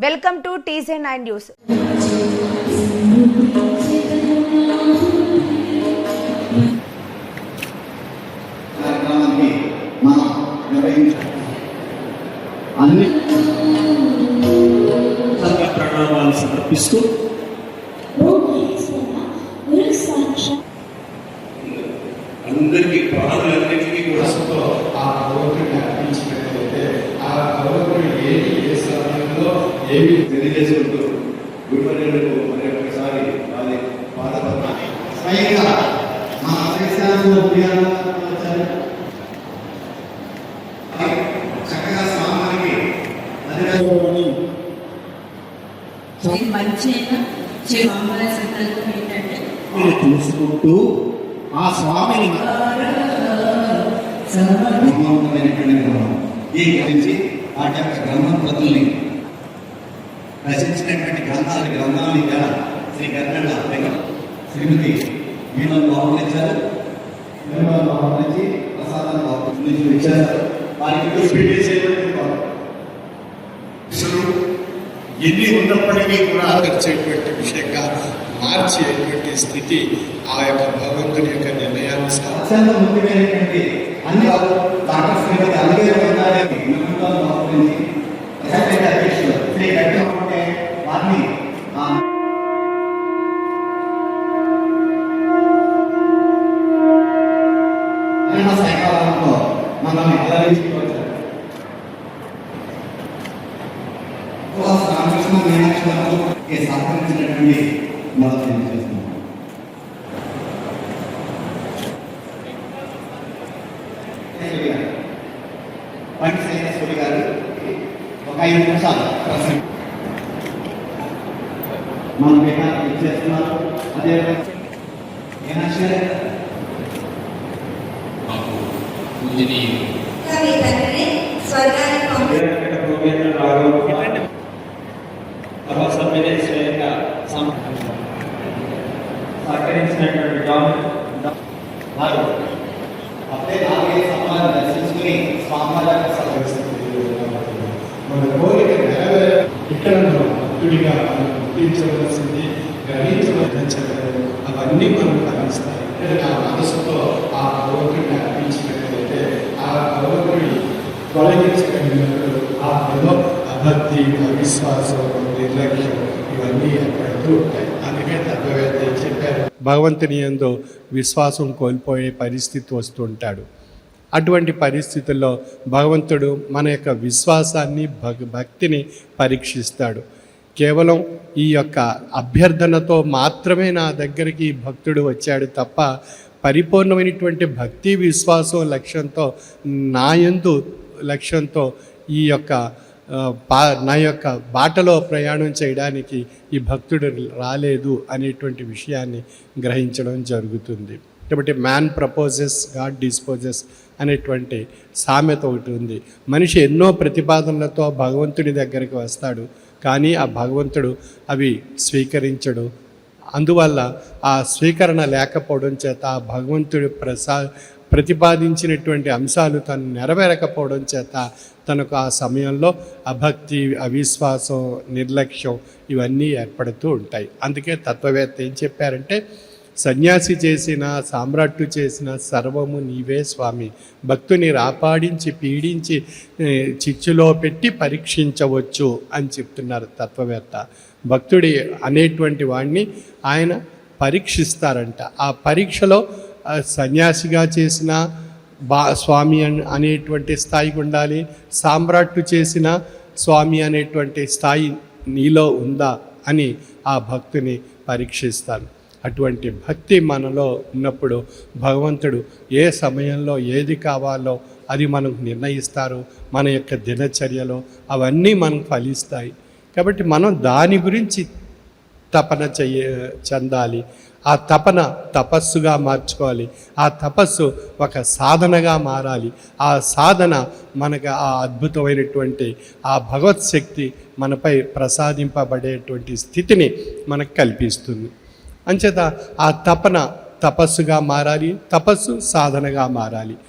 Welcome to TJ9 news. అన్ని ప్రణామాలు సమర్పిస్తూ అందరికీ ప్రాణులన్నింటినీ కూడా ఆ భగవంతుడిని అర్పించినట్లయితే ఆ భగవంతుడు ఏమి ఏ సమయంలో ఏమి తెలియజేసుకుంటూ గురువర్యులకు మరి ఒకసారి వారి బాధపడాలి. స్వయంగా మా దేశాల్లో చక్కగా స్వామికి తెలుసుకుంటూ ఆ స్వామిని ఈ గురించి వాటి యొక్క గ్రంథప్రతుల్ని రచించినటువంటి గ్రంథాలని శ్రీ గర్గండ శ్రీమతి మీనల్ బాగుంచారు. బాగుంచి ప్రసాదం ఇచ్చారు. వారికి ఎన్ని ఉన్నప్పటికీ కూడా తెచ్చేటువంటి విషయంగా మార్చేటువంటి స్థితి ఆ యొక్క భగవంతుని యొక్క నిర్ణయాన్ని ముఖ్యమైనటువంటి అన్ని డాక్టర్ శ్రీమతి అలాగే అధ్యక్షులు శ్రీ గడ్డం అంటే వారిని సైకాలంలో మనల్ని అలరించుకోవచ్చు. రామకృష్ణ మీనాక్షి సహకరించినటువంటి మొదలు చేస్తున్నాం. పండితేశ్వరి గారు ఒక 5 నిమిషాలు మన విధానం ఇచ్చేస్తున్నారు. అదే మీనాక్షి సహకరించినటువంటి అప్పుడే 4 సమాజాలు దర్శించుకుని స్వామివారి మన కోరిక ఇక్కడ భక్తుడిగా గుర్తించవలసింది, గ్రహించవలసింది. అవన్నీ మనం గమనిస్తాయి. నా మనసుతో ఆ భగవంతుడిని అర్పించినట్లయితే ఆ భగవంతుడి తొలగించగలిగినప్పుడు ఆ అభక్తి, అవిశ్వాసం, నిర్లక్ష్యం ఇవన్నీ ఎక్కడుతూ ఉంటాయి. అందుకే తత్వవేత్త చెప్పారు, భగవంతుని యందు విశ్వాసం కోల్పోయే పరిస్థితి వస్తుంటాడు. అటువంటి పరిస్థితుల్లో భగవంతుడు మన యొక్క విశ్వాసాన్ని భక్తిని పరీక్షిస్తాడు. కేవలం ఈ యొక్క అభ్యర్థనతో మాత్రమే నా దగ్గరికి భక్తుడు వచ్చాడు తప్ప పరిపూర్ణమైనటువంటి భక్తి విశ్వాసం లక్ష్యంతో నా యందు లక్ష్యంతో ఈ యొక్క నా యొక్క బాటలో ప్రయాణం చేయడానికి ఈ భక్తుడు రాలేదు అనేటువంటి విషయాన్ని గ్రహించడం జరుగుతుంది. కాబట్టి మ్యాన్ ప్రపోజెస్, గాడ్ డిస్పోజెస్ అనేటువంటి సామెత ఒకటి ఉంది. మనిషి ఎన్నో ప్రతిపాదనలతో భగవంతుని దగ్గరికి వస్తాడు, కానీ ఆ భగవంతుడు అవి స్వీకరించడు. అందువల్ల ఆ స్వీకరణ లేకపోవడం చేత ఆ భగవంతుడు ప్రతిపాదించినటువంటి అంశాలు తను నెరవేరకపోవడం చేత తనకు ఆ సమయంలో అభక్తి, అవిశ్వాసం, నిర్లక్ష్యం ఇవన్నీ ఏర్పడుతూ ఉంటాయి. అందుకే తత్వవేత్త ఏం చెప్పారంటే, సన్యాసి చేసిన, సామ్రాట్టు చేసిన సర్వము నీవే స్వామి, భక్తుని రాపాడించి పీడించి చిచ్చులో పెట్టి పరీక్షించవచ్చు అని చెప్తున్నారు తత్వవేత్త. భక్తుడి అనేటువంటి వాడిని ఆయన పరీక్షిస్తారంట. ఆ పరీక్షలో సన్యాసిగా చేసిన స్వామి అనేటువంటి స్థాయికి ఉండాలి, సామ్రాట్టు చేసిన స్వామి అనేటువంటి స్థాయి నీలో ఉందా అని ఆ భక్తుని పరీక్షిస్తాను. అటువంటి భక్తి మనలో ఉన్నప్పుడు భగవంతుడు ఏ సమయంలో ఏది కావాలో అది మనకు నిర్ణయిస్తారు. మన యొక్క దినచర్యలో అవన్నీ మనకు ఫలిస్తాయి. కాబట్టి మనం దాని గురించి తపన చెందాలి. ఆ తపన తపస్సుగా మార్చుకోవాలి. ఆ తపస్సు ఒక సాధనగా మారాలి. ఆ సాధన మనకు ఆ అద్భుతమైనటువంటి ఆ భగవత్ శక్తి మనపై ప్రసాదింపబడేటువంటి స్థితిని మనకు కల్పిస్తుంది. అంచేత ఆ తపన తపస్సుగా మారాలి, తపస్సు సాధనగా మారాలి.